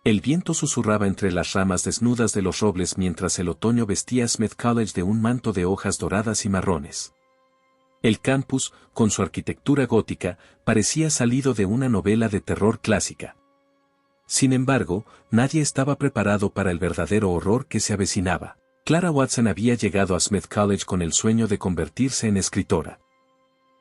El viento susurraba entre las ramas desnudas de los robles mientras el otoño vestía a Smith College de un manto de hojas doradas y marrones. El campus, con su arquitectura gótica, parecía salido de una novela de terror clásica. Sin embargo, nadie estaba preparado para el verdadero horror que se avecinaba. Clara Watson había llegado a Smith College con el sueño de convertirse en escritora.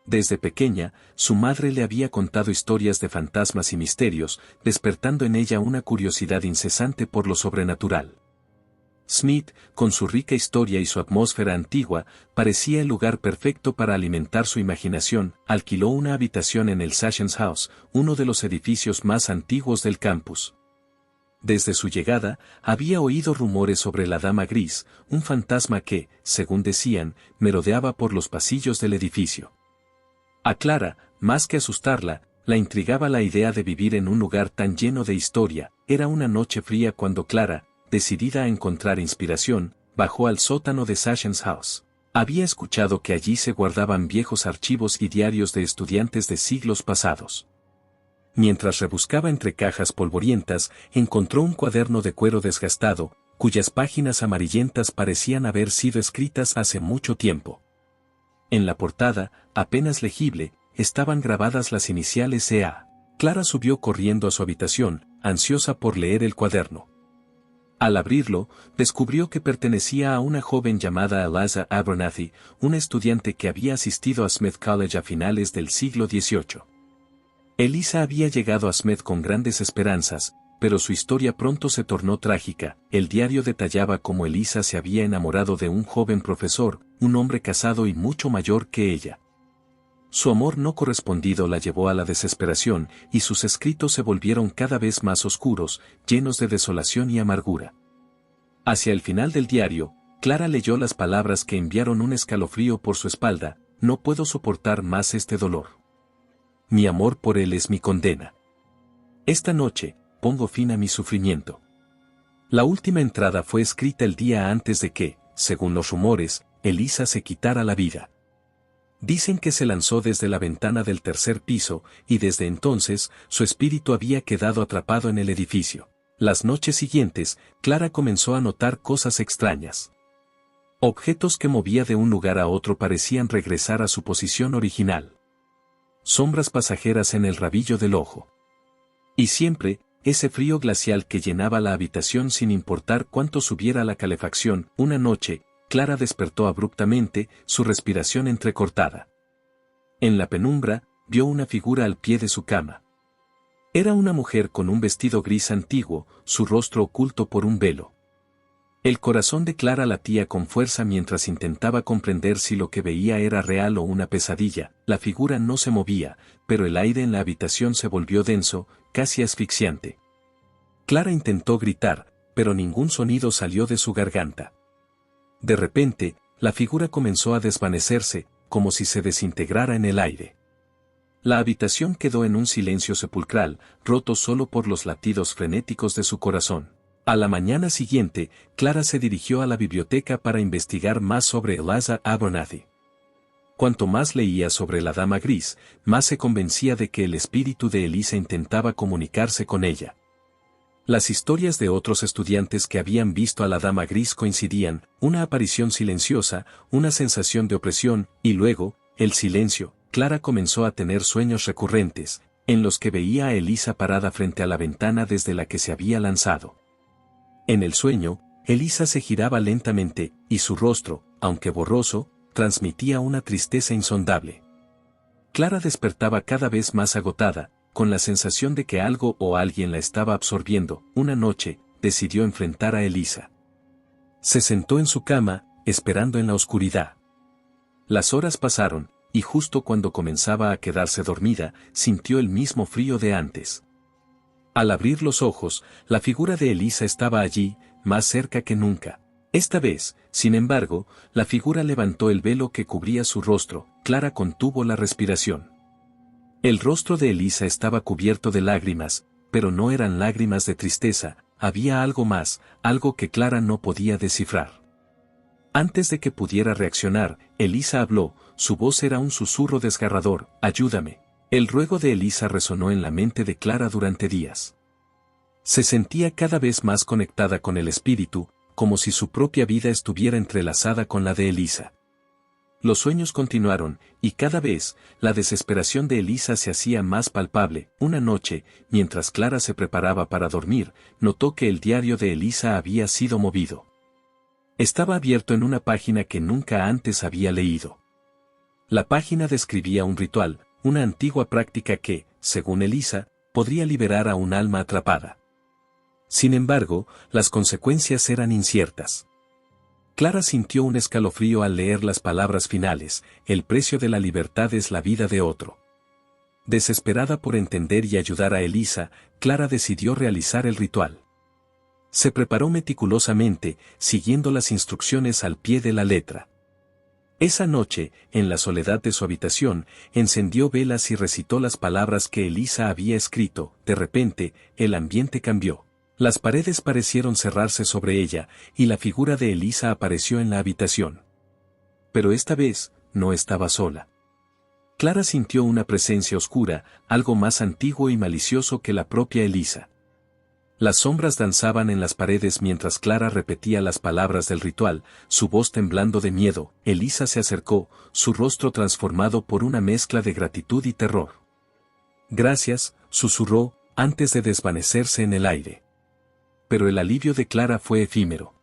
Desde pequeña, su madre le había contado historias de fantasmas y misterios, despertando en ella una curiosidad incesante por lo sobrenatural. Smith, con su rica historia y su atmósfera antigua, parecía el lugar perfecto para alimentar su imaginación. Alquiló una habitación en el Sessions House, uno de los edificios más antiguos del campus. Desde su llegada, había oído rumores sobre la Dama Gris, un fantasma que, según decían, merodeaba por los pasillos del edificio. A Clara, más que asustarla, la intrigaba la idea de vivir en un lugar tan lleno de historia. Era una noche fría cuando Clara, decidida a encontrar inspiración, bajó al sótano de Sessions House. Había escuchado que allí se guardaban viejos archivos y diarios de estudiantes de siglos pasados. Mientras rebuscaba entre cajas polvorientas, encontró un cuaderno de cuero desgastado, cuyas páginas amarillentas parecían haber sido escritas hace mucho tiempo. En la portada, apenas legible, estaban grabadas las iniciales E.A. Clara subió corriendo a su habitación, ansiosa por leer el cuaderno. Al abrirlo, descubrió que pertenecía a una joven llamada Eliza Abernathy, una estudiante que había asistido a Smith College a finales del siglo XVIII. Eliza había llegado a Smith con grandes esperanzas, pero su historia pronto se tornó trágica. El diario detallaba cómo Eliza se había enamorado de un joven profesor, un hombre casado y mucho mayor que ella. Su amor no correspondido la llevó a la desesperación, y sus escritos se volvieron cada vez más oscuros, llenos de desolación y amargura. Hacia el final del diario, Clara leyó las palabras que enviaron un escalofrío por su espalda: no puedo soportar más este dolor. Mi amor por él es mi condena. Esta noche, pongo fin a mi sufrimiento. La última entrada fue escrita el día antes de que, según los rumores, Eliza se quitara la vida. Dicen que se lanzó desde la ventana del tercer piso, y desde entonces, su espíritu había quedado atrapado en el edificio. Las noches siguientes, Clara comenzó a notar cosas extrañas. Objetos que movía de un lugar a otro parecían regresar a su posición original. Sombras pasajeras en el rabillo del ojo. Y siempre, ese frío glacial que llenaba la habitación sin importar cuánto subiera la calefacción. Una noche, Clara despertó abruptamente, su respiración entrecortada. En la penumbra, vio una figura al pie de su cama. Era una mujer con un vestido gris antiguo, su rostro oculto por un velo. El corazón de Clara latía con fuerza mientras intentaba comprender si lo que veía era real o una pesadilla. La figura no se movía, pero el aire en la habitación se volvió denso, casi asfixiante. Clara intentó gritar, pero ningún sonido salió de su garganta. De repente, la figura comenzó a desvanecerse, como si se desintegrara en el aire. La habitación quedó en un silencio sepulcral, roto solo por los latidos frenéticos de su corazón. A la mañana siguiente, Clara se dirigió a la biblioteca para investigar más sobre Eliza Abernathy. Cuanto más leía sobre la Dama Gris, más se convencía de que el espíritu de Eliza intentaba comunicarse con ella. Las historias de otros estudiantes que habían visto a la Dama Gris coincidían: una aparición silenciosa, una sensación de opresión, y luego, el silencio. Clara comenzó a tener sueños recurrentes, en los que veía a Eliza parada frente a la ventana desde la que se había lanzado. En el sueño, Eliza se giraba lentamente, y su rostro, aunque borroso, transmitía una tristeza insondable. Clara despertaba cada vez más agotada, con la sensación de que algo o alguien la estaba absorbiendo. Una noche, decidió enfrentar a Eliza. Se sentó en su cama, esperando en la oscuridad. Las horas pasaron, y justo cuando comenzaba a quedarse dormida, sintió el mismo frío de antes. Al abrir los ojos, la figura de Eliza estaba allí, más cerca que nunca. Esta vez, sin embargo, la figura levantó el velo que cubría su rostro. Clara contuvo la respiración. El rostro de Eliza estaba cubierto de lágrimas, pero no eran lágrimas de tristeza, había algo más, algo que Clara no podía descifrar. Antes de que pudiera reaccionar, Eliza habló, su voz era un susurro desgarrador: ayúdame. El ruego de Eliza resonó en la mente de Clara durante días. Se sentía cada vez más conectada con el espíritu, como si su propia vida estuviera entrelazada con la de Elisa. Los sueños continuaron, y cada vez, la desesperación de Elisa se hacía más palpable. Una noche, mientras Clara se preparaba para dormir, notó que el diario de Elisa había sido movido. Estaba abierto en una página que nunca antes había leído. La página describía un ritual, una antigua práctica que, según Elisa, podría liberar a un alma atrapada. Sin embargo, las consecuencias eran inciertas. Clara sintió un escalofrío al leer las palabras finales: el precio de la libertad es la vida de otro. Desesperada por entender y ayudar a Elisa, Clara decidió realizar el ritual. Se preparó meticulosamente, siguiendo las instrucciones al pie de la letra. Esa noche, en la soledad de su habitación, encendió velas y recitó las palabras que Elisa había escrito. De repente, el ambiente cambió. Las paredes parecieron cerrarse sobre ella, y la figura de Elisa apareció en la habitación. Pero esta vez, no estaba sola. Clara sintió una presencia oscura, algo más antiguo y malicioso que la propia Elisa. Las sombras danzaban en las paredes mientras Clara repetía las palabras del ritual, su voz temblando de miedo. Elisa se acercó, su rostro transformado por una mezcla de gratitud y terror. «Gracias», susurró, antes de desvanecerse en el aire. Pero el alivio de Clara fue efímero.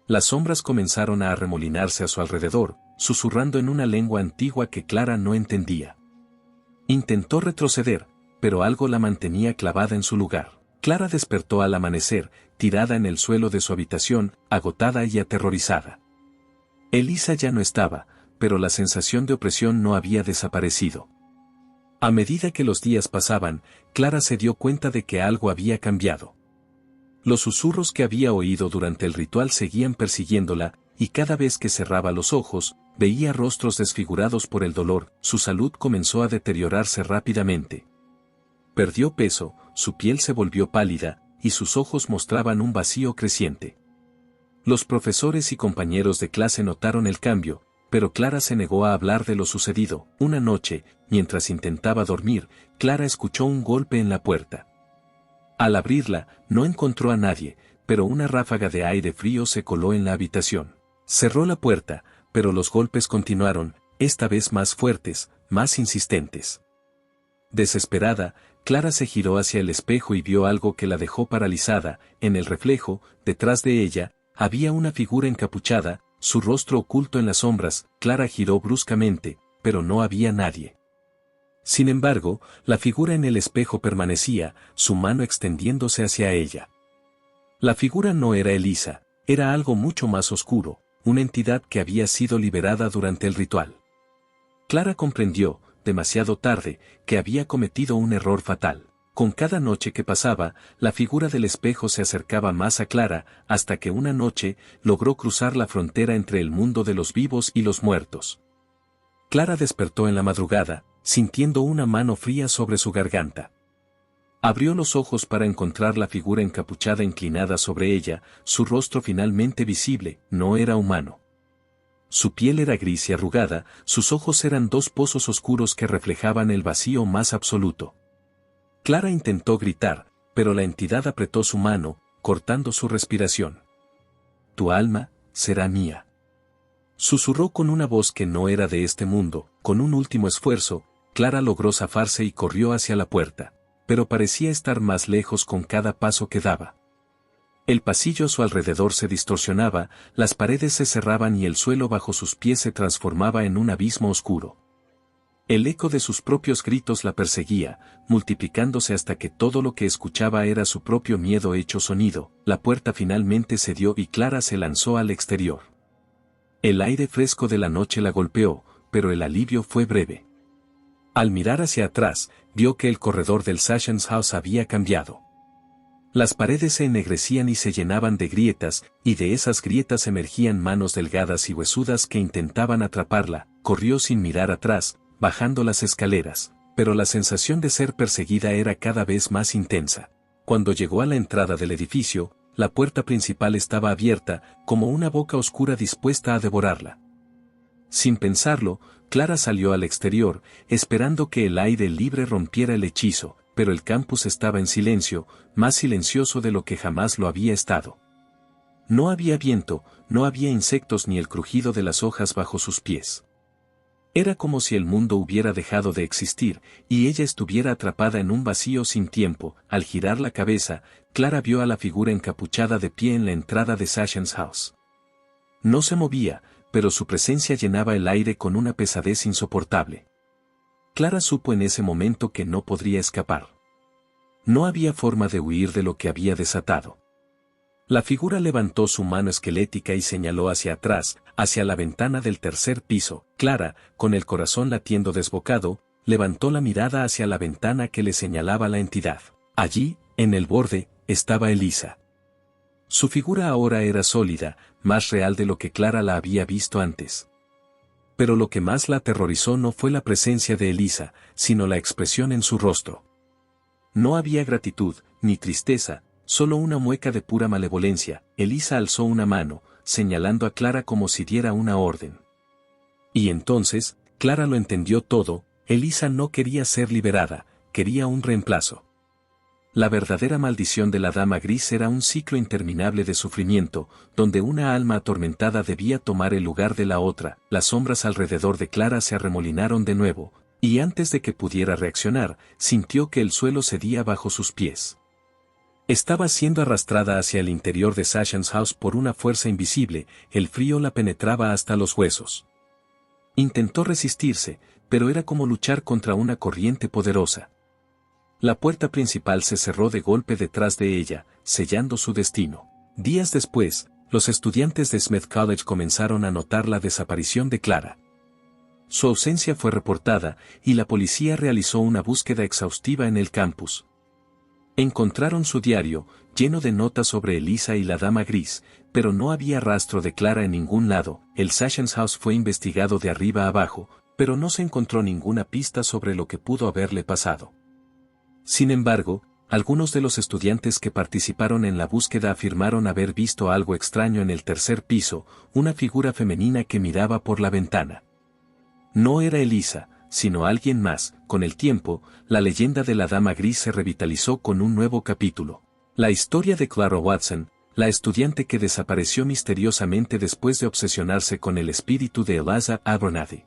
Las sombras comenzaron a arremolinarse a su alrededor, susurrando en una lengua antigua que Clara no entendía. Intentó retroceder, pero algo la mantenía clavada en su lugar. Clara despertó al amanecer, tirada en el suelo de su habitación, agotada y aterrorizada. Elisa ya no estaba, pero la sensación de opresión no había desaparecido. A medida que los días pasaban, Clara se dio cuenta de que algo había cambiado. Los susurros que había oído durante el ritual seguían persiguiéndola, y cada vez que cerraba los ojos, veía rostros desfigurados por el dolor. Su salud comenzó a deteriorarse rápidamente. Perdió peso, su piel se volvió pálida, y sus ojos mostraban un vacío creciente. Los profesores y compañeros de clase notaron el cambio, pero Clara se negó a hablar de lo sucedido. Una noche, mientras intentaba dormir, Clara escuchó un golpe en la puerta. Al abrirla, no encontró a nadie, pero una ráfaga de aire frío se coló en la habitación. Cerró la puerta, pero los golpes continuaron, esta vez más fuertes, más insistentes. Desesperada, Clara se giró hacia el espejo y vio algo que la dejó paralizada. En el reflejo, detrás de ella, había una figura encapuchada, su rostro oculto en las sombras. Clara giró bruscamente, pero no había nadie. Sin embargo, la figura en el espejo permanecía, su mano extendiéndose hacia ella. La figura no era Elisa, era algo mucho más oscuro, una entidad que había sido liberada durante el ritual. Clara comprendió, demasiado tarde, que había cometido un error fatal. Con cada noche que pasaba, la figura del espejo se acercaba más a Clara, hasta que una noche, logró cruzar la frontera entre el mundo de los vivos y los muertos. Clara despertó en la madrugada, sintiendo una mano fría sobre su garganta. Abrió los ojos para encontrar la figura encapuchada inclinada sobre ella, su rostro finalmente visible. No era humano. Su piel era gris y arrugada, sus ojos eran dos pozos oscuros que reflejaban el vacío más absoluto. Clara intentó gritar, pero la entidad apretó su mano, cortando su respiración. «Tu alma será mía», susurró con una voz que no era de este mundo. Con un último esfuerzo, Clara logró zafarse y corrió hacia la puerta, pero parecía estar más lejos con cada paso que daba. El pasillo a su alrededor se distorsionaba, las paredes se cerraban y el suelo bajo sus pies se transformaba en un abismo oscuro. El eco de sus propios gritos la perseguía, multiplicándose hasta que todo lo que escuchaba era su propio miedo hecho sonido. La puerta finalmente cedió y Clara se lanzó al exterior. El aire fresco de la noche la golpeó, pero el alivio fue breve. Al mirar hacia atrás, vio que el corredor del Sessions House había cambiado. Las paredes se ennegrecían y se llenaban de grietas, y de esas grietas emergían manos delgadas y huesudas que intentaban atraparla. Corrió sin mirar atrás, bajando las escaleras, pero la sensación de ser perseguida era cada vez más intensa. Cuando llegó a la entrada del edificio, la puerta principal estaba abierta, como una boca oscura dispuesta a devorarla. Sin pensarlo, Clara salió al exterior, esperando que el aire libre rompiera el hechizo. pero el campus estaba en silencio, más silencioso de lo que jamás lo había estado. No había viento, no había insectos ni el crujido de las hojas bajo sus pies. Era como si el mundo hubiera dejado de existir, y ella estuviera atrapada en un vacío sin tiempo. Al girar la cabeza, Clara vio a la figura encapuchada de pie en la entrada de Sessions House. No se movía, pero su presencia llenaba el aire con una pesadez insoportable. Clara supo en ese momento que no podría escapar. No había forma de huir de lo que había desatado. La figura levantó su mano esquelética y señaló hacia atrás, hacia la ventana del tercer piso. Clara, con el corazón latiendo desbocado, levantó la mirada hacia la ventana que le señalaba la entidad. Allí, en el borde, estaba Elisa. Su figura ahora era sólida, más real de lo que Clara la había visto antes. Pero lo que más la aterrorizó no fue la presencia de Elisa, sino la expresión en su rostro. No había gratitud, ni tristeza, solo una mueca de pura malevolencia. Elisa alzó una mano, señalando a Clara como si diera una orden. Y entonces, Clara lo entendió todo. Elisa no quería ser liberada, quería un reemplazo. La verdadera maldición de la Dama Gris era un ciclo interminable de sufrimiento, donde una alma atormentada debía tomar el lugar de la otra. Las sombras alrededor de Clara se arremolinaron de nuevo, y antes de que pudiera reaccionar, sintió que el suelo cedía bajo sus pies. Estaba siendo arrastrada hacia el interior de Sessions House por una fuerza invisible. El frío la penetraba hasta los huesos. Intentó resistirse, pero era como luchar contra una corriente poderosa. La puerta principal se cerró de golpe detrás de ella, sellando su destino. Días después, los estudiantes de Smith College comenzaron a notar la desaparición de Clara. Su ausencia fue reportada, y la policía realizó una búsqueda exhaustiva en el campus. Encontraron su diario, lleno de notas sobre Elisa y la Dama Gris, pero no había rastro de Clara en ningún lado. El Sessions House fue investigado de arriba a abajo, pero no se encontró ninguna pista sobre lo que pudo haberle pasado. Sin embargo, algunos de los estudiantes que participaron en la búsqueda afirmaron haber visto algo extraño en el tercer piso, una figura femenina que miraba por la ventana. No era Elisa, sino alguien más. Con el tiempo, la leyenda de la Dama Gris se revitalizó con un nuevo capítulo. La historia de Clara Watson, la estudiante que desapareció misteriosamente después de obsesionarse con el espíritu de Eliza Abernathy.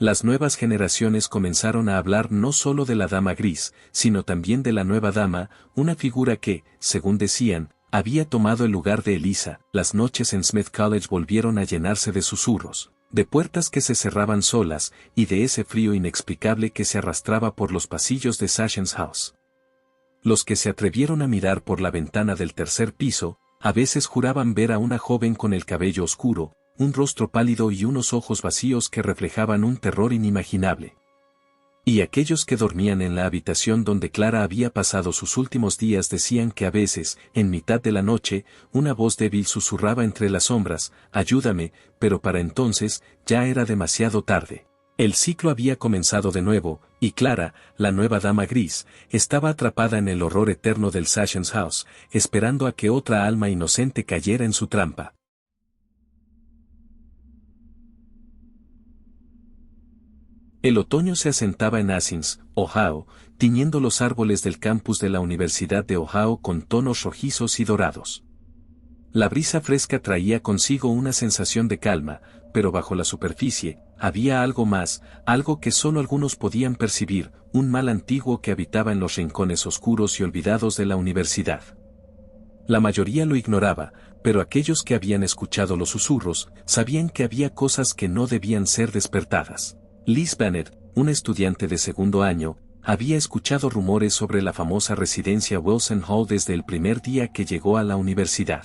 Las nuevas generaciones comenzaron a hablar no solo de la Dama Gris, sino también de la nueva dama, una figura que, según decían, había tomado el lugar de Elisa. Las noches en Smith College volvieron a llenarse de susurros, de puertas que se cerraban solas, y de ese frío inexplicable que se arrastraba por los pasillos de Sessions House. Los que se atrevieron a mirar por la ventana del tercer piso, a veces juraban ver a una joven con el cabello oscuro, un rostro pálido y unos ojos vacíos que reflejaban un terror inimaginable. Y aquellos que dormían en la habitación donde Clara había pasado sus últimos días decían que a veces, en mitad de la noche, una voz débil susurraba entre las sombras, «Ayúdame», pero para entonces, ya era demasiado tarde. El ciclo había comenzado de nuevo, y Clara, la nueva Dama Gris, estaba atrapada en el horror eterno del Sessions House, esperando a que otra alma inocente cayera en su trampa. El otoño se asentaba en Athens, Ohio, tiñendo los árboles del campus de la Universidad de Ohio con tonos rojizos y dorados. La brisa fresca traía consigo una sensación de calma, pero bajo la superficie, había algo más, algo que solo algunos podían percibir, un mal antiguo que habitaba en los rincones oscuros y olvidados de la universidad. La mayoría lo ignoraba, pero aquellos que habían escuchado los susurros, sabían que había cosas que no debían ser despertadas. Liz Bennett, una estudiante de segundo año, había escuchado rumores sobre la famosa residencia Wilson Hall desde el primer día que llegó a la universidad.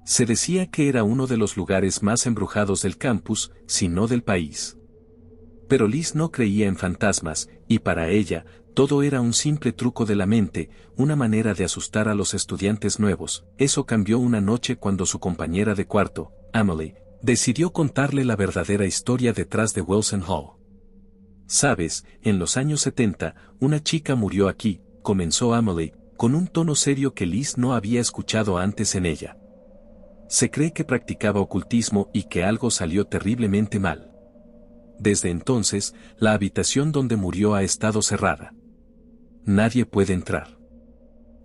Se decía que era uno de los lugares más embrujados del campus, si no del país. Pero Liz no creía en fantasmas, y para ella, todo era un simple truco de la mente, una manera de asustar a los estudiantes nuevos. Eso cambió una noche cuando su compañera de cuarto, Emily, decidió contarle la verdadera historia detrás de Wilson Hall. «Sabes, en los años 70, una chica murió aquí», comenzó Emily, con un tono serio que Liz no había escuchado antes en ella. «Se cree que practicaba ocultismo y que algo salió terriblemente mal. Desde entonces, la habitación donde murió ha estado cerrada. Nadie puede entrar.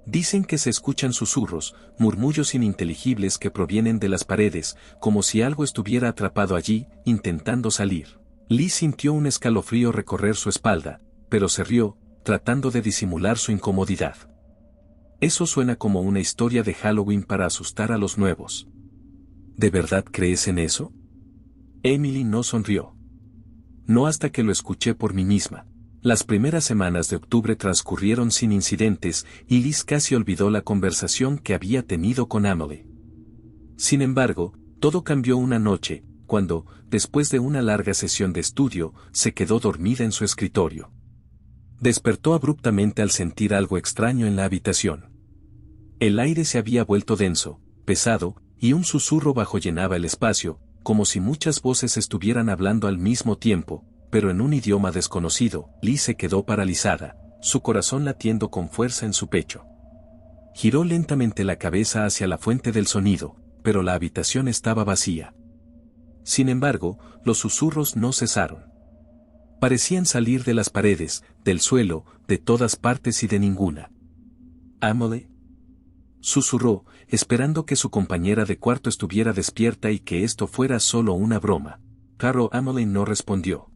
Dicen que se escuchan susurros, murmullos ininteligibles que provienen de las paredes, como si algo estuviera atrapado allí, intentando salir. Liz sintió un escalofrío recorrer su espalda, pero se rió, tratando de disimular su incomodidad. Eso suena como una historia de Halloween para asustar a los nuevos. ¿De verdad crees en eso? Emily no sonrió. No hasta que lo escuché por mí misma. Las primeras semanas de octubre transcurrieron sin incidentes y Liz casi olvidó la conversación que había tenido con Emily. Sin embargo, todo cambió una noche, cuando, después de una larga sesión de estudio, se quedó dormida en su escritorio. Despertó abruptamente al sentir algo extraño en la habitación. El aire se había vuelto denso, pesado, y un susurro bajo llenaba el espacio, como si muchas voces estuvieran hablando al mismo tiempo, pero en un idioma desconocido. Liz se quedó paralizada, su corazón latiendo con fuerza en su pecho. Giró lentamente la cabeza hacia la fuente del sonido, pero la habitación estaba vacía. Sin embargo, los susurros no cesaron. Parecían salir de las paredes, del suelo, de todas partes y de ninguna. «Emily», susurró, esperando que su compañera de cuarto estuviera despierta y que esto fuera solo una broma. Pero Emily no respondió.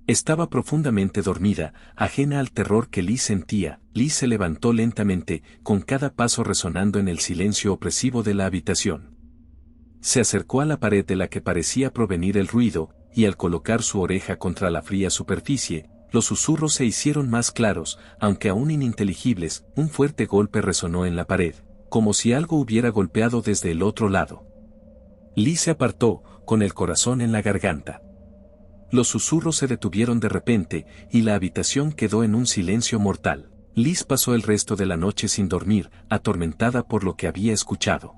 Estaba profundamente dormida, ajena al terror que Liz sentía. Liz se levantó lentamente, con cada paso resonando en el silencio opresivo de la habitación. Se acercó a la pared de la que parecía provenir el ruido, y al colocar su oreja contra la fría superficie, los susurros se hicieron más claros, aunque aún ininteligibles. Un fuerte golpe resonó en la pared, como si algo hubiera golpeado desde el otro lado. Liz se apartó, con el corazón en la garganta. Los susurros se detuvieron de repente, y la habitación quedó en un silencio mortal. Liz pasó el resto de la noche sin dormir, atormentada por lo que había escuchado.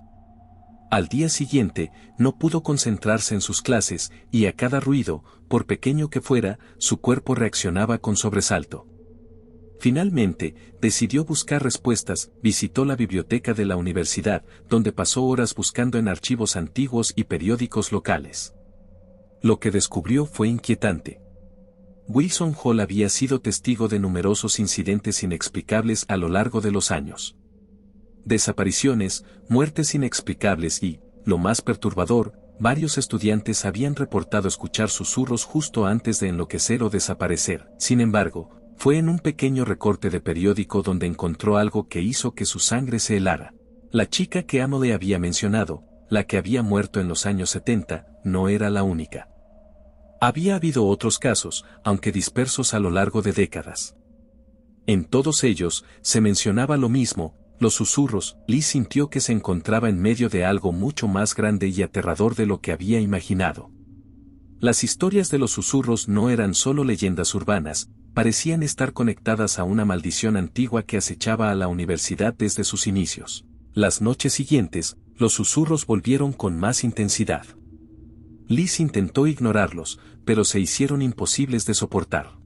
Al día siguiente, no pudo concentrarse en sus clases, y a cada ruido, por pequeño que fuera, su cuerpo reaccionaba con sobresalto. Finalmente, decidió buscar respuestas. Visitó la biblioteca de la universidad, donde pasó horas buscando en archivos antiguos y periódicos locales. Lo que descubrió fue inquietante. Wilson Hall había sido testigo de numerosos incidentes inexplicables a lo largo de los años. Desapariciones, muertes inexplicables y, lo más perturbador, varios estudiantes habían reportado escuchar susurros justo antes de enloquecer o desaparecer. Sin embargo, fue en un pequeño recorte de periódico donde encontró algo que hizo que su sangre se helara. La chica que Emily había mencionado, la que había muerto en los años 70, no era la única. Había habido otros casos, aunque dispersos a lo largo de décadas. En todos ellos, se mencionaba lo mismo, los susurros. Liz sintió que se encontraba en medio de algo mucho más grande y aterrador de lo que había imaginado. Las historias de los susurros no eran solo leyendas urbanas, parecían estar conectadas a una maldición antigua que acechaba a la universidad desde sus inicios. Las noches siguientes, los susurros volvieron con más intensidad. Liz intentó ignorarlos, pero se hicieron imposibles de soportar.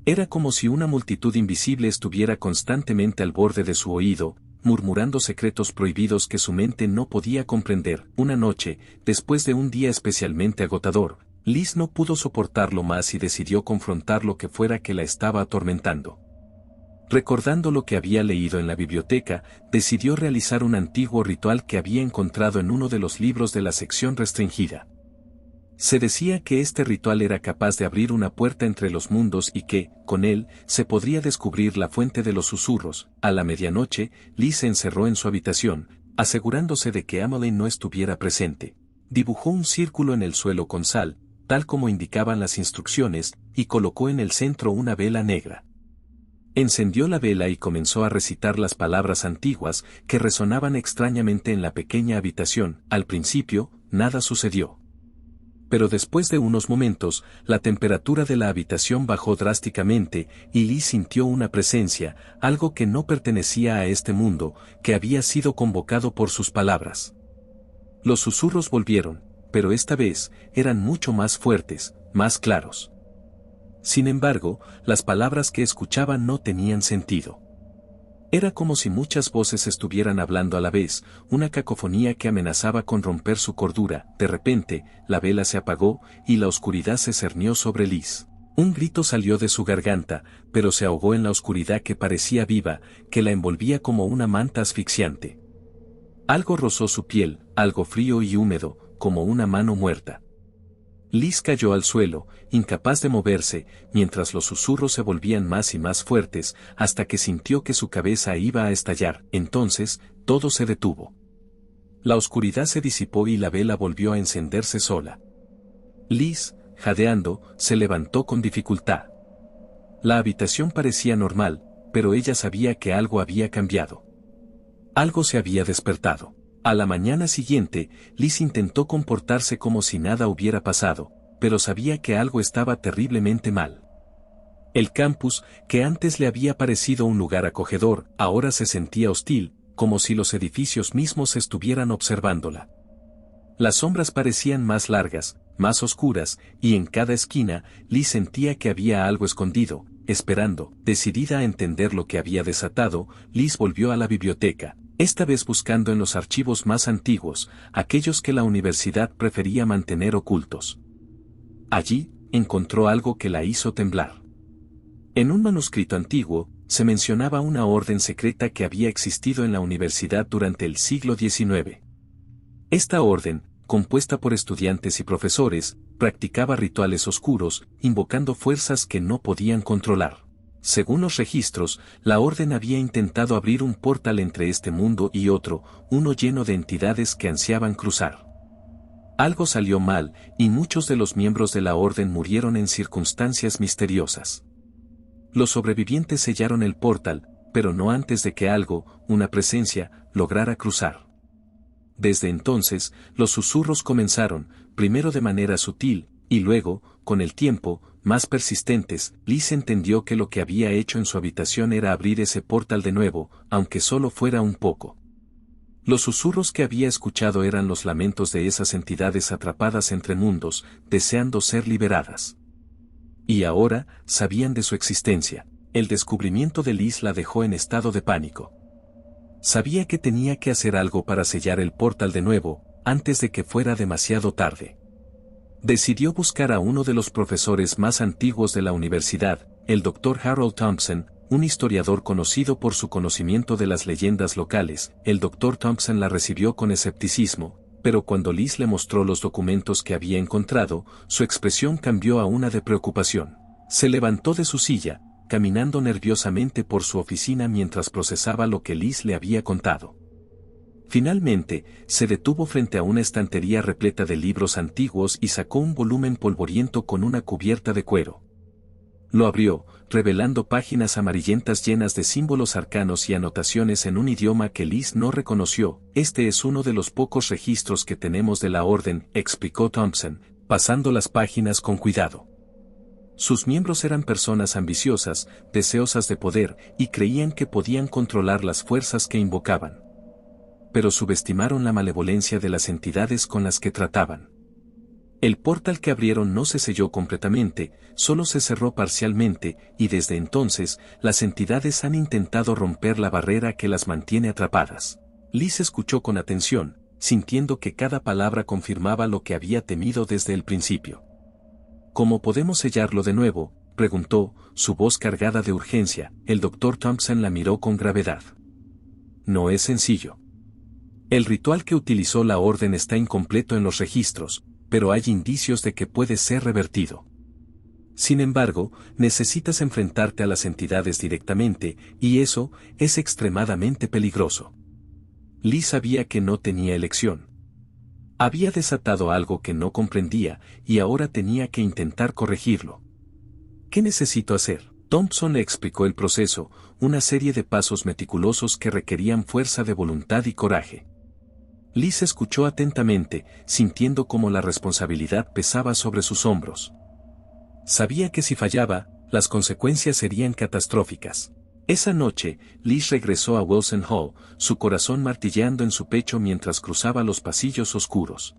Era como si una multitud invisible estuviera constantemente al borde de su oído, murmurando secretos prohibidos que su mente no podía comprender. Una noche, después de un día especialmente agotador, Liz no pudo soportarlo más y decidió confrontar lo que fuera que la estaba atormentando. Recordando lo que había leído en la biblioteca, decidió realizar un antiguo ritual que había encontrado en uno de los libros de la sección restringida. Se decía que este ritual era capaz de abrir una puerta entre los mundos y que, con él, se podría descubrir la fuente de los susurros. A la medianoche, Liz se encerró en su habitación, asegurándose de que Emily no estuviera presente. Dibujó un círculo en el suelo con sal, tal como indicaban las instrucciones, y colocó en el centro una vela negra. Encendió la vela y comenzó a recitar las palabras antiguas que resonaban extrañamente en la pequeña habitación. Al principio, nada sucedió. Pero después de unos momentos, la temperatura de la habitación bajó drásticamente y Liz sintió una presencia, algo que no pertenecía a este mundo, que había sido convocado por sus palabras. Los susurros volvieron, pero esta vez, eran mucho más fuertes, más claros. Sin embargo, las palabras que escuchaban no tenían sentido. Era como si muchas voces estuvieran hablando a la vez, una cacofonía que amenazaba con romper su cordura. De repente, la vela se apagó, y la oscuridad se cernió sobre Liz. Un grito salió de su garganta, pero se ahogó en la oscuridad que parecía viva, que la envolvía como una manta asfixiante. Algo rozó su piel, algo frío y húmedo, como una mano muerta. Liz cayó al suelo, incapaz de moverse, mientras los susurros se volvían más y más fuertes, hasta que sintió que su cabeza iba a estallar. Entonces, todo se detuvo. La oscuridad se disipó y la vela volvió a encenderse sola. Liz, jadeando, se levantó con dificultad. La habitación parecía normal, pero ella sabía que algo había cambiado. Algo se había despertado. A la mañana siguiente, Liz intentó comportarse como si nada hubiera pasado, pero sabía que algo estaba terriblemente mal. El campus, que antes le había parecido un lugar acogedor, ahora se sentía hostil, como si los edificios mismos estuvieran observándola. Las sombras parecían más largas, más oscuras, y en cada esquina, Liz sentía que había algo escondido, esperando. Decidida a entender lo que había desatado, Liz volvió a la biblioteca, esta vez buscando en los archivos más antiguos, aquellos que la universidad prefería mantener ocultos. Allí, encontró algo que la hizo temblar. En un manuscrito antiguo, se mencionaba una orden secreta que había existido en la universidad durante el siglo XIX. Esta orden, compuesta por estudiantes y profesores, practicaba rituales oscuros, invocando fuerzas que no podían controlar. Según los registros, la orden había intentado abrir un portal entre este mundo y otro, uno lleno de entidades que ansiaban cruzar. Algo salió mal, y muchos de los miembros de la orden murieron en circunstancias misteriosas. Los sobrevivientes sellaron el portal, pero no antes de que algo, una presencia, lograra cruzar. Desde entonces, los susurros comenzaron, primero de manera sutil, y luego, con el tiempo, más persistentes. Liz entendió que lo que había hecho en su habitación era abrir ese portal de nuevo, aunque solo fuera un poco. Los susurros que había escuchado eran los lamentos de esas entidades atrapadas entre mundos, deseando ser liberadas. Y ahora, sabían de su existencia. El descubrimiento de Liz la dejó en estado de pánico. Sabía que tenía que hacer algo para sellar el portal de nuevo, antes de que fuera demasiado tarde. Decidió buscar a uno de los profesores más antiguos de la universidad, el Dr. Harold Thompson, un historiador conocido por su conocimiento de las leyendas locales. El Dr. Thompson la recibió con escepticismo, pero cuando Liz le mostró los documentos que había encontrado, su expresión cambió a una de preocupación. Se levantó de su silla, caminando nerviosamente por su oficina mientras procesaba lo que Liz le había contado. Finalmente, se detuvo frente a una estantería repleta de libros antiguos y sacó un volumen polvoriento con una cubierta de cuero. Lo abrió, revelando páginas amarillentas llenas de símbolos arcanos y anotaciones en un idioma que Liz no reconoció. Este es uno de los pocos registros que tenemos de la orden, explicó Thompson, pasando las páginas con cuidado. Sus miembros eran personas ambiciosas, deseosas de poder, y creían que podían controlar las fuerzas que invocaban. Pero subestimaron la malevolencia de las entidades con las que trataban. El portal que abrieron no se selló completamente, solo se cerró parcialmente, y desde entonces, las entidades han intentado romper la barrera que las mantiene atrapadas. Liz escuchó con atención, sintiendo que cada palabra confirmaba lo que había temido desde el principio. ¿Cómo podemos sellarlo de nuevo?, preguntó, su voz cargada de urgencia. El Dr. Thompson la miró con gravedad. No es sencillo. El ritual que utilizó la orden está incompleto en los registros, pero hay indicios de que puede ser revertido. Sin embargo, necesitas enfrentarte a las entidades directamente, y eso es extremadamente peligroso. Liz sabía que no tenía elección. Había desatado algo que no comprendía, y ahora tenía que intentar corregirlo. ¿Qué necesito hacer? Thompson le explicó el proceso, una serie de pasos meticulosos que requerían fuerza de voluntad y coraje. Liz escuchó atentamente, sintiendo cómo la responsabilidad pesaba sobre sus hombros. Sabía que si fallaba, las consecuencias serían catastróficas. Esa noche, Liz regresó a Wilson Hall, su corazón martilleando en su pecho mientras cruzaba los pasillos oscuros.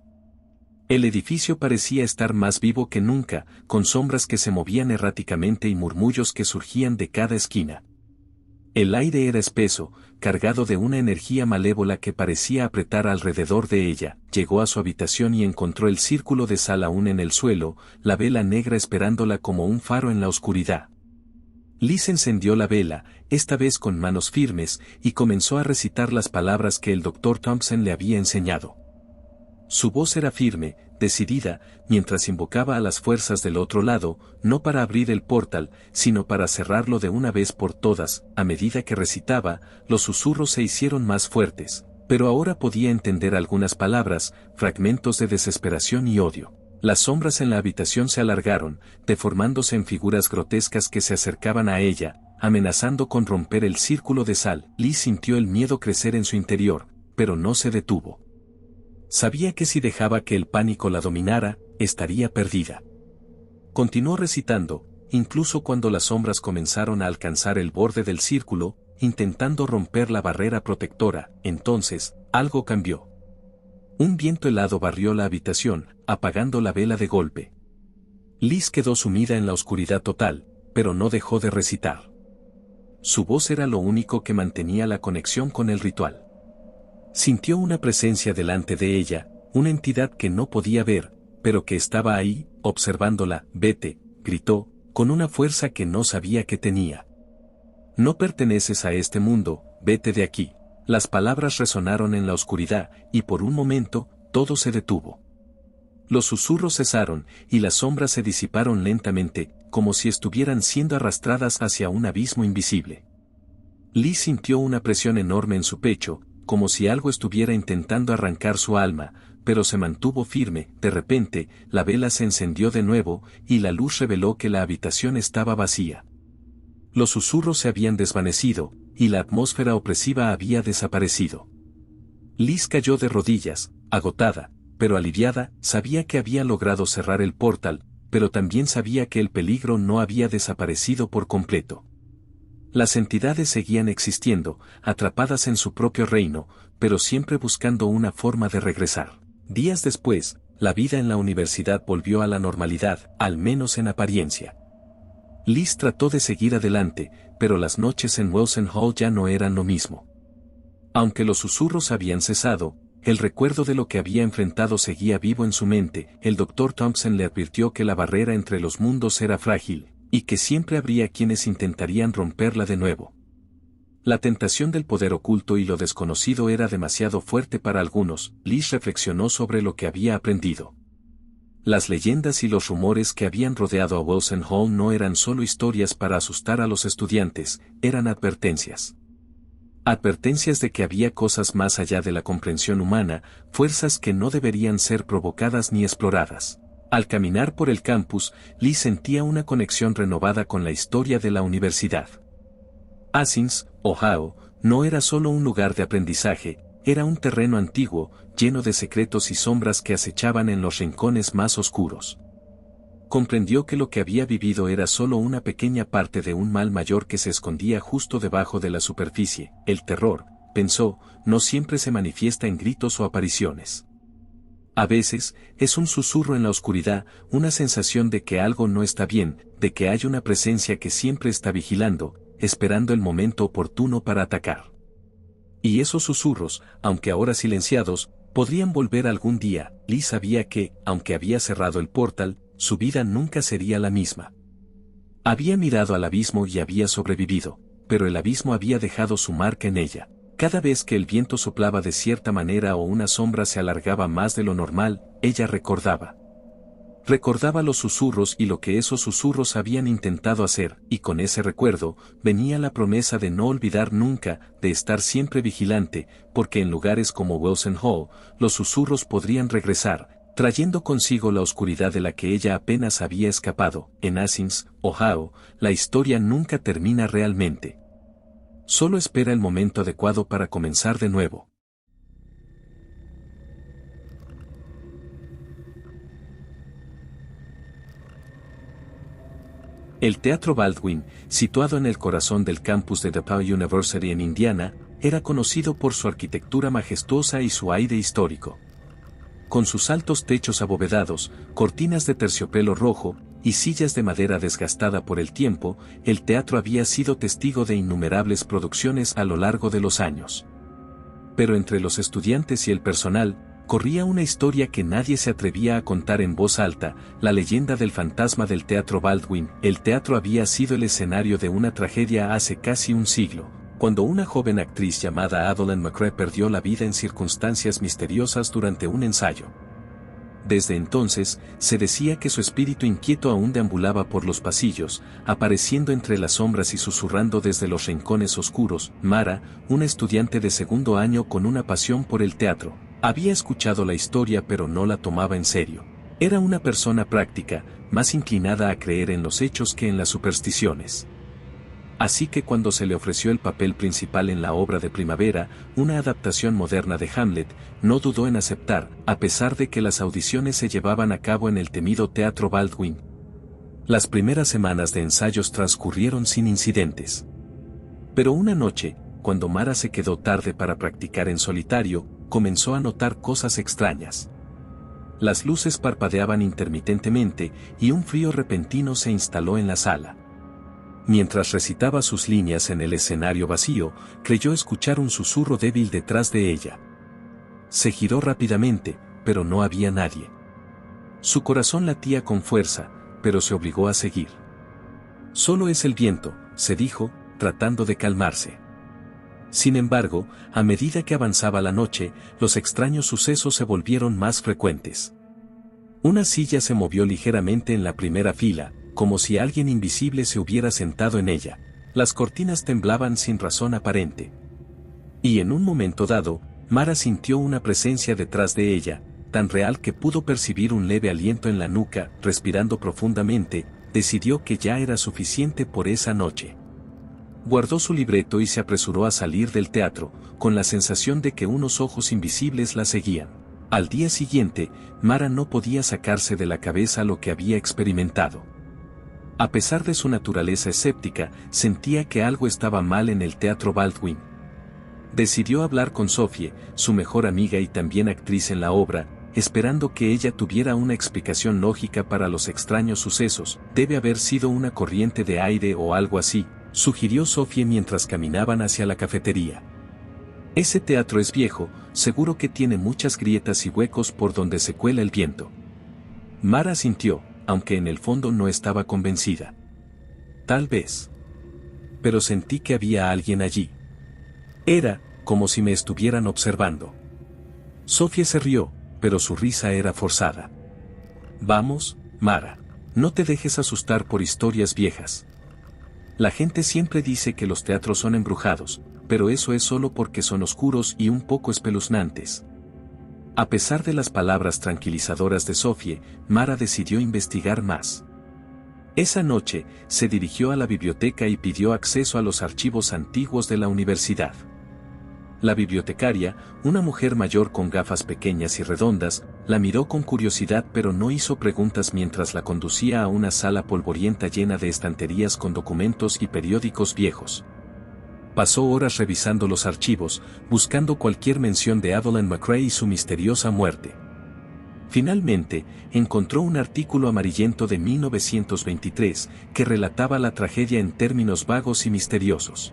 El edificio parecía estar más vivo que nunca, con sombras que se movían erráticamente y murmullos que surgían de cada esquina. El aire era espeso, cargado de una energía malévola que parecía apretar alrededor de ella. Llegó a su habitación y encontró el círculo de sal aún en el suelo, la vela negra esperándola como un faro en la oscuridad. Liz encendió la vela, esta vez con manos firmes, y comenzó a recitar las palabras que el Dr. Thompson le había enseñado. Su voz era firme, decidida, mientras invocaba a las fuerzas del otro lado, no para abrir el portal, sino para cerrarlo de una vez por todas. A medida que recitaba, los susurros se hicieron más fuertes, pero ahora podía entender algunas palabras, fragmentos de desesperación y odio. Las sombras en la habitación se alargaron, deformándose en figuras grotescas que se acercaban a ella, amenazando con romper el círculo de sal. Liz sintió el miedo crecer en su interior, pero no se detuvo. Sabía que si dejaba que el pánico la dominara, estaría perdida. Continuó recitando, incluso cuando las sombras comenzaron a alcanzar el borde del círculo, intentando romper la barrera protectora. Entonces, algo cambió. Un viento helado barrió la habitación, apagando la vela de golpe. Liz quedó sumida en la oscuridad total, pero no dejó de recitar. Su voz era lo único que mantenía la conexión con el ritual. Sintió una presencia delante de ella, una entidad que no podía ver, pero que estaba ahí, observándola. «Vete», gritó, con una fuerza que no sabía que tenía. «No perteneces a este mundo, vete de aquí». Las palabras resonaron en la oscuridad, y por un momento, todo se detuvo. Los susurros cesaron, y las sombras se disiparon lentamente, como si estuvieran siendo arrastradas hacia un abismo invisible. Liz sintió una presión enorme en su pecho, como si algo estuviera intentando arrancar su alma, pero se mantuvo firme. De repente, la vela se encendió de nuevo, y la luz reveló que la habitación estaba vacía. Los susurros se habían desvanecido, y la atmósfera opresiva había desaparecido. Liz cayó de rodillas, agotada, pero aliviada. Sabía que había logrado cerrar el portal, pero también sabía que el peligro no había desaparecido por completo. Las entidades seguían existiendo, atrapadas en su propio reino, pero siempre buscando una forma de regresar. Días después, la vida en la universidad volvió a la normalidad, al menos en apariencia. Liz trató de seguir adelante, pero las noches en Wilson Hall ya no eran lo mismo. Aunque los susurros habían cesado, el recuerdo de lo que había enfrentado seguía vivo en su mente. El Dr. Thompson le advirtió que la barrera entre los mundos era frágil, y que siempre habría quienes intentarían romperla de nuevo. La tentación del poder oculto y lo desconocido era demasiado fuerte para algunos. Liz reflexionó sobre lo que había aprendido. Las leyendas y los rumores que habían rodeado a Wilson Hall no eran solo historias para asustar a los estudiantes, eran advertencias. Advertencias de que había cosas más allá de la comprensión humana, fuerzas que no deberían ser provocadas ni exploradas. Al caminar por el campus, Liz sentía una conexión renovada con la historia de la universidad. Athens, Ohio, no era solo un lugar de aprendizaje, era un terreno antiguo, lleno de secretos y sombras que acechaban en los rincones más oscuros. Comprendió que lo que había vivido era solo una pequeña parte de un mal mayor que se escondía justo debajo de la superficie. El terror, pensó, no siempre se manifiesta en gritos o apariciones. A veces, es un susurro en la oscuridad, una sensación de que algo no está bien, de que hay una presencia que siempre está vigilando, esperando el momento oportuno para atacar. Y esos susurros, aunque ahora silenciados, podrían volver algún día. Liz sabía que, aunque había cerrado el portal, su vida nunca sería la misma. Había mirado al abismo y había sobrevivido, pero el abismo había dejado su marca en ella. Cada vez que el viento soplaba de cierta manera o una sombra se alargaba más de lo normal, ella recordaba. Recordaba los susurros y lo que esos susurros habían intentado hacer, y con ese recuerdo, venía la promesa de no olvidar nunca, de estar siempre vigilante, porque en lugares como Wilson Hall, los susurros podrían regresar, trayendo consigo la oscuridad de la que ella apenas había escapado. En Athens, Ohio, la historia nunca termina realmente. Solo espera el momento adecuado para comenzar de nuevo. El Teatro Baldwin, situado en el corazón del campus de DePaul University en Indiana, era conocido por su arquitectura majestuosa y su aire histórico. Con sus altos techos abovedados, cortinas de terciopelo rojo, y sillas de madera desgastada por el tiempo, el teatro había sido testigo de innumerables producciones a lo largo de los años. Pero entre los estudiantes y el personal, corría una historia que nadie se atrevía a contar en voz alta, la leyenda del fantasma del Teatro Baldwin. El teatro había sido el escenario de una tragedia hace casi un siglo, cuando una joven actriz llamada Adelaine McRae perdió la vida en circunstancias misteriosas durante un ensayo. Desde entonces, se decía que su espíritu inquieto aún deambulaba por los pasillos, apareciendo entre las sombras y susurrando desde los rincones oscuros. Mara, una estudiante de segundo año con una pasión por el teatro, había escuchado la historia pero no la tomaba en serio. Era una persona práctica, más inclinada a creer en los hechos que en las supersticiones. Así que cuando se le ofreció el papel principal en la obra de primavera, una adaptación moderna de Hamlet, no dudó en aceptar, a pesar de que las audiciones se llevaban a cabo en el temido Teatro Baldwin. Las primeras semanas de ensayos transcurrieron sin incidentes. Pero una noche, cuando Mara se quedó tarde para practicar en solitario, comenzó a notar cosas extrañas. Las luces parpadeaban intermitentemente, y un frío repentino se instaló en la sala. Mientras recitaba sus líneas en el escenario vacío, creyó escuchar un susurro débil detrás de ella. Se giró rápidamente, pero no había nadie. Su corazón latía con fuerza, pero se obligó a seguir. Solo es el viento, se dijo, tratando de calmarse. Sin embargo, a medida que avanzaba la noche, los extraños sucesos se volvieron más frecuentes. Una silla se movió ligeramente en la primera fila, como si alguien invisible se hubiera sentado en ella. Las cortinas temblaban sin razón aparente. Y en un momento dado, Mara sintió una presencia detrás de ella, tan real que pudo percibir un leve aliento en la nuca. Respirando profundamente, decidió que ya era suficiente por esa noche. Guardó su libreto y se apresuró a salir del teatro, con la sensación de que unos ojos invisibles la seguían. Al día siguiente, Mara no podía sacarse de la cabeza lo que había experimentado. A pesar de su naturaleza escéptica, sentía que algo estaba mal en el Teatro Baldwin. Decidió hablar con Sophie, su mejor amiga y también actriz en la obra, esperando que ella tuviera una explicación lógica para los extraños sucesos. Debe haber sido una corriente de aire o algo así, sugirió Sophie mientras caminaban hacia la cafetería. Ese teatro es viejo, seguro que tiene muchas grietas y huecos por donde se cuela el viento. Mara asintió, aunque en el fondo no estaba convencida. Tal vez. Pero sentí que había alguien allí. Era, como si me estuvieran observando. Sophie se rió, pero su risa era forzada. Vamos, Mara, no te dejes asustar por historias viejas. La gente siempre dice que los teatros son embrujados, pero eso es solo porque son oscuros y un poco espeluznantes. A pesar de las palabras tranquilizadoras de Sophie, Mara decidió investigar más. Esa noche, se dirigió a la biblioteca y pidió acceso a los archivos antiguos de la universidad. La bibliotecaria, una mujer mayor con gafas pequeñas y redondas, la miró con curiosidad pero no hizo preguntas mientras la conducía a una sala polvorienta llena de estanterías con documentos y periódicos viejos. Pasó horas revisando los archivos, buscando cualquier mención de Adelaine McRae y su misteriosa muerte. Finalmente, encontró un artículo amarillento de 1923 que relataba la tragedia en términos vagos y misteriosos.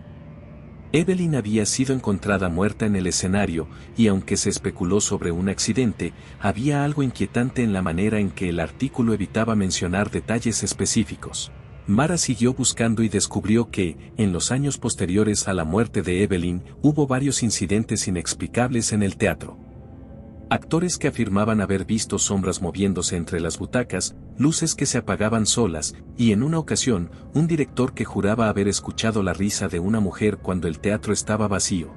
Evelyn había sido encontrada muerta en el escenario, y aunque se especuló sobre un accidente, había algo inquietante en la manera en que el artículo evitaba mencionar detalles específicos. Mara siguió buscando y descubrió que, en los años posteriores a la muerte de Evelyn, hubo varios incidentes inexplicables en el teatro. Actores que afirmaban haber visto sombras moviéndose entre las butacas, luces que se apagaban solas, y en una ocasión, un director que juraba haber escuchado la risa de una mujer cuando el teatro estaba vacío.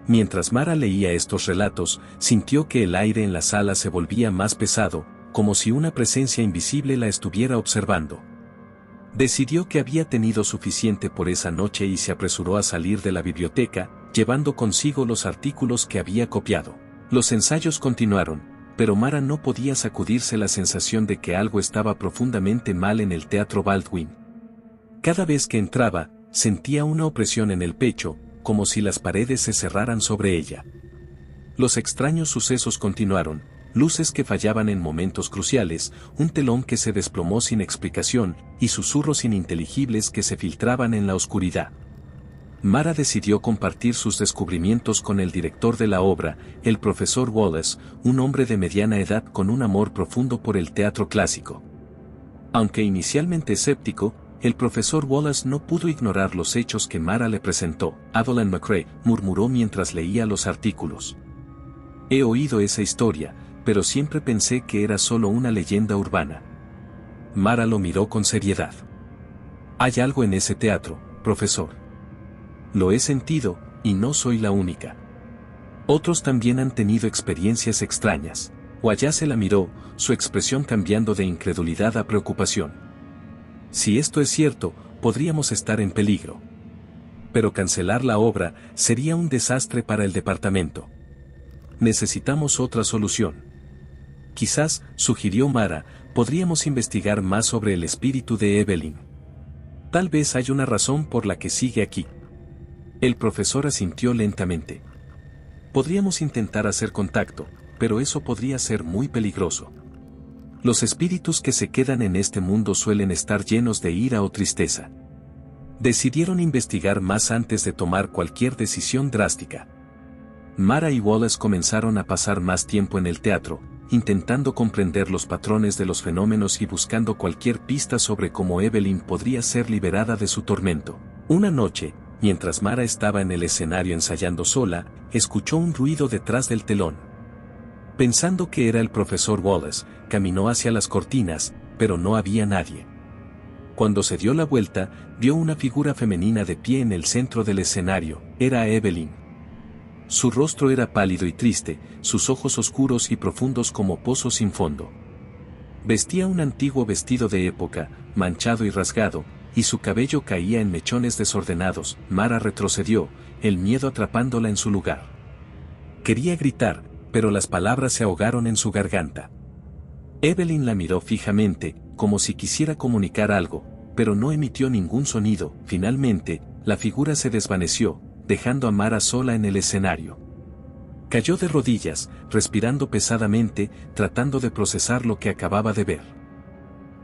Mientras Mara leía estos relatos, sintió que el aire en la sala se volvía más pesado, como si una presencia invisible la estuviera observando. Decidió que había tenido suficiente por esa noche y se apresuró a salir de la biblioteca, llevando consigo los artículos que había copiado. Los ensayos continuaron, pero Mara no podía sacudirse la sensación de que algo estaba profundamente mal en el Teatro Baldwin. Cada vez que entraba, sentía una opresión en el pecho, como si las paredes se cerraran sobre ella. Los extraños sucesos continuaron, luces que fallaban en momentos cruciales, un telón que se desplomó sin explicación, y susurros ininteligibles que se filtraban en la oscuridad. Mara decidió compartir sus descubrimientos con el director de la obra, el profesor Wallace, un hombre de mediana edad con un amor profundo por el teatro clásico. Aunque inicialmente escéptico, el profesor Wallace no pudo ignorar los hechos que Mara le presentó. Evelyn McCrae murmuró mientras leía los artículos. He oído esa historia, pero siempre pensé que era solo una leyenda urbana. Mara lo miró con seriedad. Hay algo en ese teatro, profesor. Lo he sentido, y no soy la única. Otros también han tenido experiencias extrañas. Wallace la miró, su expresión cambiando de incredulidad a preocupación. Si esto es cierto, podríamos estar en peligro. Pero cancelar la obra sería un desastre para el departamento. Necesitamos otra solución. Quizás, sugirió Mara, podríamos investigar más sobre el espíritu de Evelyn. Tal vez hay una razón por la que sigue aquí. El profesor asintió lentamente. Podríamos intentar hacer contacto, pero eso podría ser muy peligroso. Los espíritus que se quedan en este mundo suelen estar llenos de ira o tristeza. Decidieron investigar más antes de tomar cualquier decisión drástica. Mara y Wallace comenzaron a pasar más tiempo en el teatro, intentando comprender los patrones de los fenómenos y buscando cualquier pista sobre cómo Evelyn podría ser liberada de su tormento. Una noche, mientras Mara estaba en el escenario ensayando sola, escuchó un ruido detrás del telón. Pensando que era el profesor Wallace, caminó hacia las cortinas, pero no había nadie. Cuando se dio la vuelta, vio una figura femenina de pie en el centro del escenario. Era Evelyn. Su rostro era pálido y triste, sus ojos oscuros y profundos como pozos sin fondo. Vestía un antiguo vestido de época, manchado y rasgado, y su cabello caía en mechones desordenados. Mara retrocedió, el miedo atrapándola en su lugar. Quería gritar, pero las palabras se ahogaron en su garganta. Evelyn la miró fijamente, como si quisiera comunicar algo, pero no emitió ningún sonido. Finalmente, la figura se desvaneció, dejando a Mara sola en el escenario. Cayó de rodillas, respirando pesadamente, tratando de procesar lo que acababa de ver.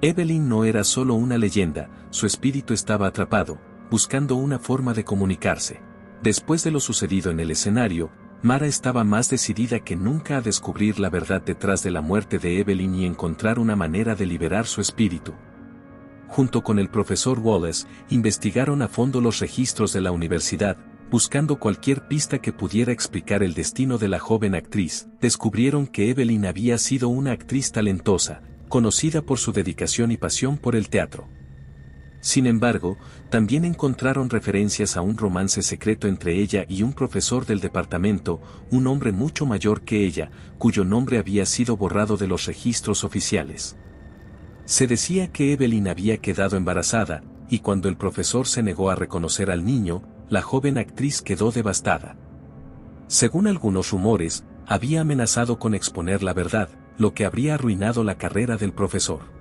Evelyn no era solo una leyenda, su espíritu estaba atrapado, buscando una forma de comunicarse. Después de lo sucedido en el escenario, Mara estaba más decidida que nunca a descubrir la verdad detrás de la muerte de Evelyn y encontrar una manera de liberar su espíritu. Junto con el profesor Wallace, investigaron a fondo los registros de la universidad, buscando cualquier pista que pudiera explicar el destino de la joven actriz. Descubrieron que Evelyn había sido una actriz talentosa, conocida por su dedicación y pasión por el teatro. Sin embargo, también encontraron referencias a un romance secreto entre ella y un profesor del departamento, un hombre mucho mayor que ella, cuyo nombre había sido borrado de los registros oficiales. Se decía que Evelyn había quedado embarazada, y cuando el profesor se negó a reconocer al niño, la joven actriz quedó devastada. Según algunos rumores, había amenazado con exponer la verdad, lo que habría arruinado la carrera del profesor.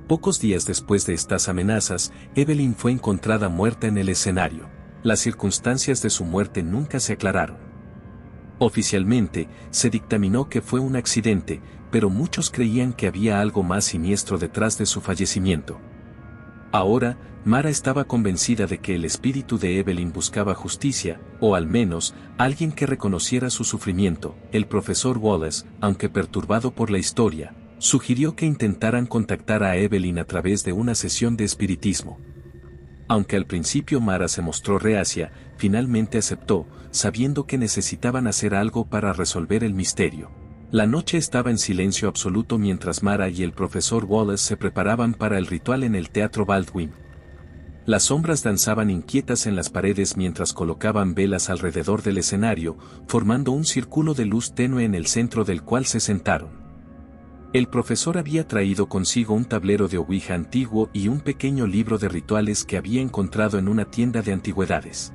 Pocos días después de estas amenazas, Evelyn fue encontrada muerta en el escenario. Las circunstancias de su muerte nunca se aclararon. Oficialmente, se dictaminó que fue un accidente, pero muchos creían que había algo más siniestro detrás de su fallecimiento. Ahora, Mara estaba convencida de que el espíritu de Evelyn buscaba justicia, o al menos, alguien que reconociera su sufrimiento. El profesor Wallace, aunque perturbado por la historia, sugirió que intentaran contactar a Evelyn a través de una sesión de espiritismo. Aunque al principio Mara se mostró reacia, finalmente aceptó, sabiendo que necesitaban hacer algo para resolver el misterio. La noche estaba en silencio absoluto mientras Mara y el profesor Wallace se preparaban para el ritual en el Teatro Baldwin. Las sombras danzaban inquietas en las paredes mientras colocaban velas alrededor del escenario, formando un círculo de luz tenue en el centro del cual se sentaron. El profesor había traído consigo un tablero de ouija antiguo y un pequeño libro de rituales que había encontrado en una tienda de antigüedades.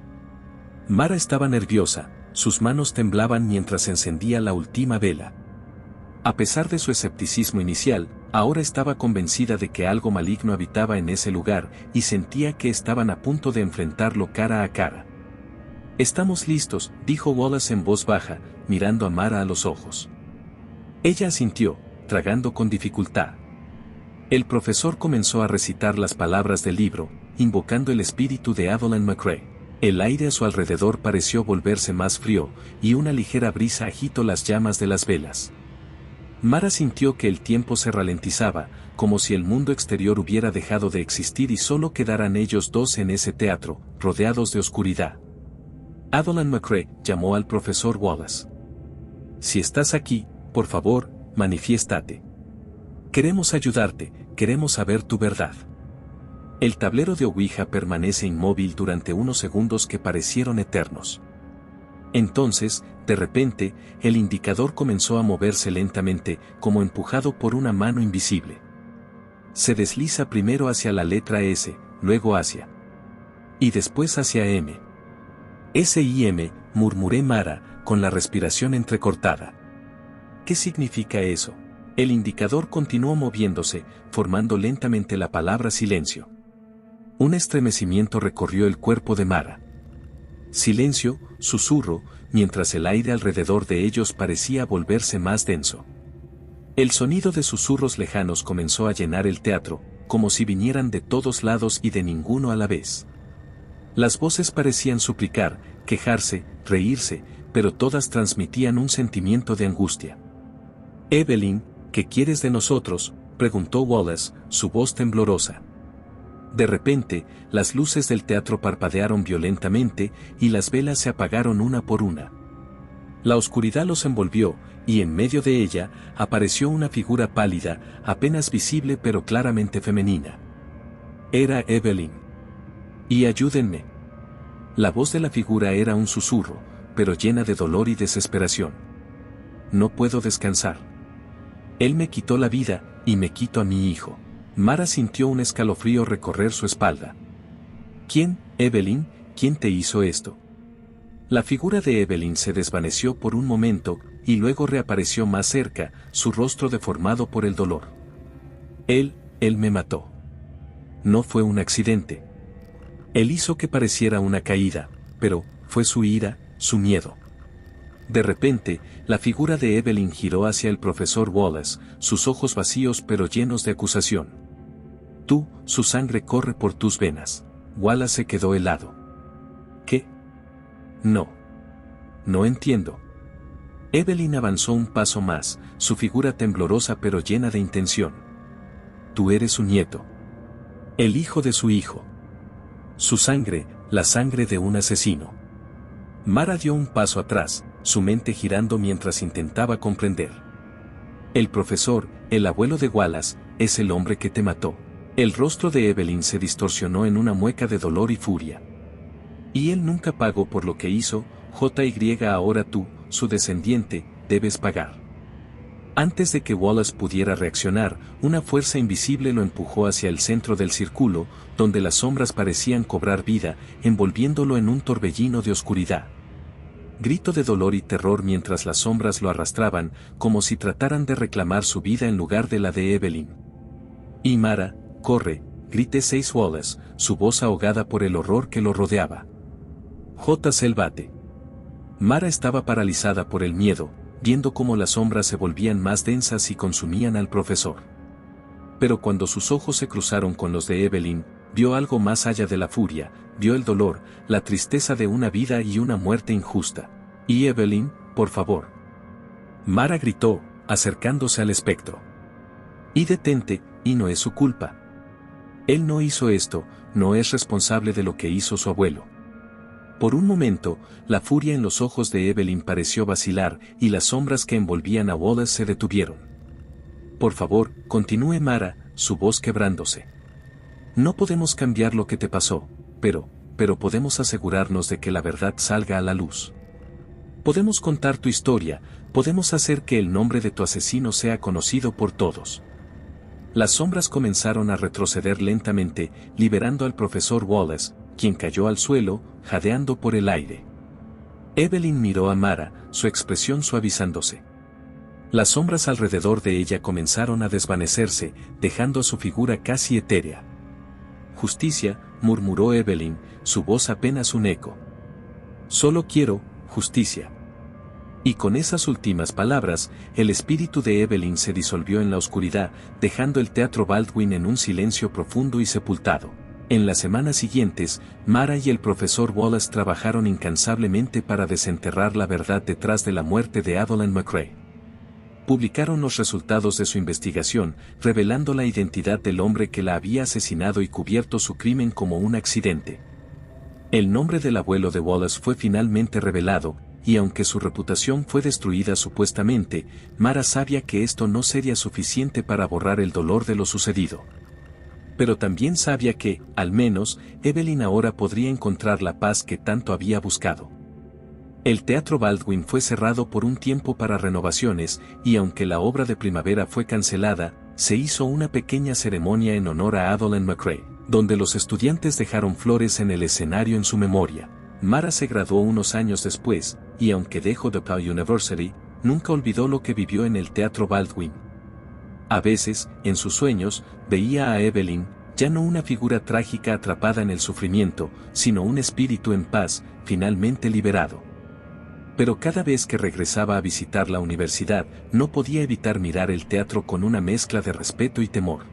Mara estaba nerviosa, sus manos temblaban mientras encendía la última vela. A pesar de su escepticismo inicial, ahora estaba convencida de que algo maligno habitaba en ese lugar y sentía que estaban a punto de enfrentarlo cara a cara. «Estamos listos», dijo Wallace en voz baja, mirando a Mara a los ojos. Ella asintió, tragando con dificultad. El profesor comenzó a recitar las palabras del libro, invocando el espíritu de Evelyn McCrae. El aire a su alrededor pareció volverse más frío, y una ligera brisa agitó las llamas de las velas. Mara sintió que el tiempo se ralentizaba, como si el mundo exterior hubiera dejado de existir y solo quedaran ellos dos en ese teatro, rodeados de oscuridad. Evelyn McCrae llamó al profesor Wallace. Si estás aquí, por favor, manifiéstate. Queremos ayudarte, queremos saber tu verdad. El tablero de Ouija permanece inmóvil durante unos segundos que parecieron eternos. Entonces, de repente, el indicador comenzó a moverse lentamente, como empujado por una mano invisible. Se desliza primero hacia la letra S, luego hacia y después hacia M. S y M, murmuré Mara, con la respiración entrecortada. ¿Qué significa eso? El indicador continuó moviéndose, formando lentamente la palabra silencio. Un estremecimiento recorrió el cuerpo de Mara. Silencio, susurro, mientras el aire alrededor de ellos parecía volverse más denso. El sonido de susurros lejanos comenzó a llenar el teatro, como si vinieran de todos lados y de ninguno a la vez. Las voces parecían suplicar, quejarse, reírse, pero todas transmitían un sentimiento de angustia. Evelyn, ¿qué quieres de nosotros?, preguntó Wallace, su voz temblorosa. De repente, las luces del teatro parpadearon violentamente y las velas se apagaron una por una. La oscuridad los envolvió, y en medio de ella, apareció una figura pálida, apenas visible pero claramente femenina. Era Evelyn. Y ayúdenme. La voz de la figura era un susurro, pero llena de dolor y desesperación. No puedo descansar. Él me quitó la vida, y me quitó a mi hijo. Mara sintió un escalofrío recorrer su espalda. ¿Quién, Evelyn, quién te hizo esto? La figura de Evelyn se desvaneció por un momento, y luego reapareció más cerca, su rostro deformado por el dolor. Él me mató. No fue un accidente. Él hizo que pareciera una caída, pero fue su ira, su miedo. De repente, la figura de Evelyn giró hacia el profesor Wallace, sus ojos vacíos pero llenos de acusación. Tú, su sangre corre por tus venas. Wallace se quedó helado. ¿Qué? No. No entiendo. Evelyn avanzó un paso más, su figura temblorosa pero llena de intención. Tú eres su nieto. El hijo de su hijo. Su sangre, la sangre de un asesino. Mara dio un paso atrás, su mente girando mientras intentaba comprender. El profesor, el abuelo de Wallace, es el hombre que te mató. El rostro de Evelyn se distorsionó en una mueca de dolor y furia. Y él nunca pagó por lo que hizo, JY ahora tú, su descendiente, debes pagar. Antes de que Wallace pudiera reaccionar, una fuerza invisible lo empujó hacia el centro del círculo, donde las sombras parecían cobrar vida, envolviéndolo en un torbellino de oscuridad. Grito de dolor y terror mientras las sombras lo arrastraban, como si trataran de reclamar su vida en lugar de la de Evelyn. Y Mara, corre, grité Wallace, su voz ahogada por el horror que lo rodeaba. Selvate. Mara estaba paralizada por el miedo, viendo cómo las sombras se volvían más densas y consumían al profesor. Pero cuando sus ojos se cruzaron con los de Evelyn, vio algo más allá de la furia, vio el dolor, la tristeza de una vida y una muerte injusta. Y Evelyn, por favor. Mara gritó, acercándose al espectro. Y detente, y no es su culpa. Él no hizo esto, no es responsable de lo que hizo su abuelo. Por un momento, la furia en los ojos de Evelyn pareció vacilar y las sombras que envolvían a Wallace se detuvieron. Por favor, continúe Mara, su voz quebrándose. No podemos cambiar lo que te pasó, pero podemos asegurarnos de que la verdad salga a la luz. Podemos contar tu historia, podemos hacer que el nombre de tu asesino sea conocido por todos. Las sombras comenzaron a retroceder lentamente, liberando al profesor Wallace, quien cayó al suelo, jadeando por el aire. Evelyn miró a Mara, su expresión suavizándose. Las sombras alrededor de ella comenzaron a desvanecerse, dejando a su figura casi etérea. Justicia, murmuró Evelyn, su voz apenas un eco. Solo quiero, justicia. Y con esas últimas palabras, el espíritu de Evelyn se disolvió en la oscuridad, dejando el Teatro Baldwin en un silencio profundo y sepultado. En las semanas siguientes, Mara y el profesor Wallace trabajaron incansablemente para desenterrar la verdad detrás de la muerte de Adolin McRae. Publicaron los resultados de su investigación, revelando la identidad del hombre que la había asesinado y cubierto su crimen como un accidente. El nombre del abuelo de Wallace fue finalmente revelado, y aunque su reputación fue destruida supuestamente, Mara sabía que esto no sería suficiente para borrar el dolor de lo sucedido. Pero también sabía que, al menos, Evelyn ahora podría encontrar la paz que tanto había buscado. El Teatro Baldwin fue cerrado por un tiempo para renovaciones, y aunque la obra de primavera fue cancelada, se hizo una pequeña ceremonia en honor a Adolin McRae, donde los estudiantes dejaron flores en el escenario en su memoria. Mara se graduó unos años después, y aunque dejó DePaul University, nunca olvidó lo que vivió en el Teatro Baldwin. A veces, en sus sueños, veía a Evelyn, ya no una figura trágica atrapada en el sufrimiento, sino un espíritu en paz, finalmente liberado. Pero cada vez que regresaba a visitar la universidad, no podía evitar mirar el teatro con una mezcla de respeto y temor.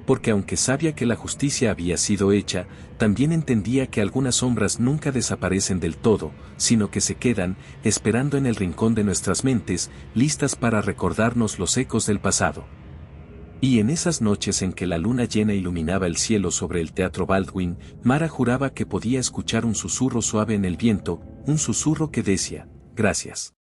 Porque aunque sabía que la justicia había sido hecha, también entendía que algunas sombras nunca desaparecen del todo, sino que se quedan, esperando en el rincón de nuestras mentes, listas para recordarnos los ecos del pasado. Y en esas noches en que la luna llena iluminaba el cielo sobre el Teatro Baldwin, Mara juraba que podía escuchar un susurro suave en el viento, un susurro que decía, gracias.